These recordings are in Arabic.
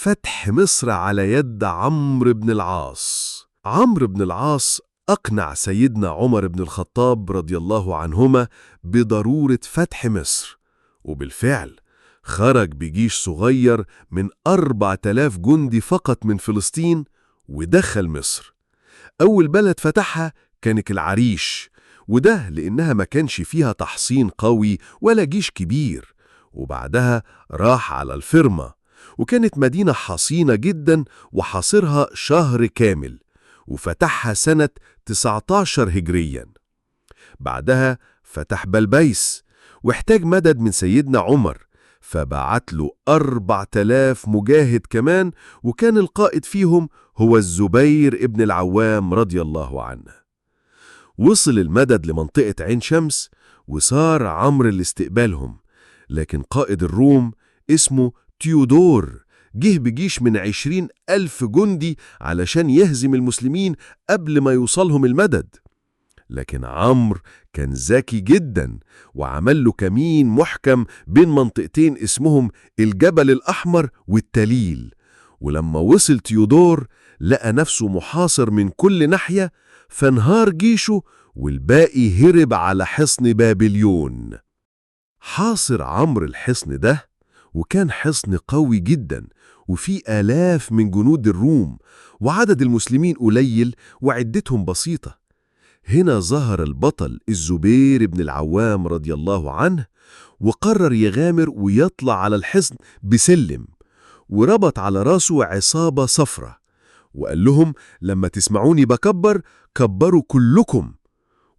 فتح مصر على يد عمرو بن العاص. عمرو بن العاص أقنع سيدنا عمر بن الخطاب رضي الله عنهما بضرورة فتح مصر، وبالفعل خرج بجيش صغير من 4000 جندي فقط من فلسطين ودخل مصر. أول بلد فتحها كانت العريش، وده لأنها ما كانش فيها تحصين قوي ولا جيش كبير. وبعدها راح على الفرمة، وكانت مدينة حصينة جدا وحاصرها شهر كامل، وفتحها سنة 19 هجريا. بعدها فتح بلبيس، واحتاج مدد من سيدنا عمر، فبعت له 4000 مجاهد كمان، وكان القائد فيهم هو الزبير ابن العوام رضي الله عنه. وصل المدد لمنطقة عين شمس، وصار عمرو لاستقبالهم، لكن قائد الروم اسمه تيودور جه بجيش من 20,000 جندي علشان يهزم المسلمين قبل ما يوصلهم المدد. لكن عمرو كان ذكي جدا، وعمل له كمين محكم بين منطقتين اسمهم الجبل الأحمر والتليل. ولما وصل تيودور لقى نفسه محاصر من كل ناحية، فانهار جيشه والباقي هرب على حصن بابليون. حاصر عمرو الحصن ده، وكان حصن قوي جدا وفيه آلاف من جنود الروم، وعدد المسلمين قليل وعدتهم بسيطة. هنا ظهر البطل الزبير بن العوام رضي الله عنه، وقرر يغامر ويطلع على الحصن بسلم، وربط على راسه عصابة صفرة، وقال لهم لما تسمعوني بكبر كبروا كلكم.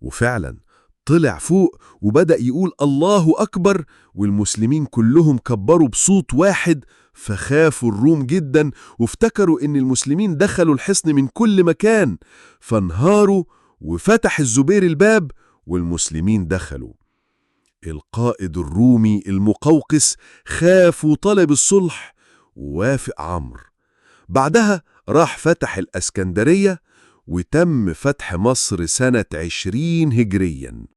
وفعلا طلع فوق وبدأ يقول الله أكبر، والمسلمين كلهم كبروا بصوت واحد، فخافوا الروم جدا وافتكروا إن المسلمين دخلوا الحصن من كل مكان، فانهاروا وفتح الزبير الباب والمسلمين دخلوا. القائد الرومي المقوقس خاف وطلب الصلح، ووافق عمرو. بعدها راح فتح الأسكندرية، وتم فتح مصر سنة 20 هجرياً.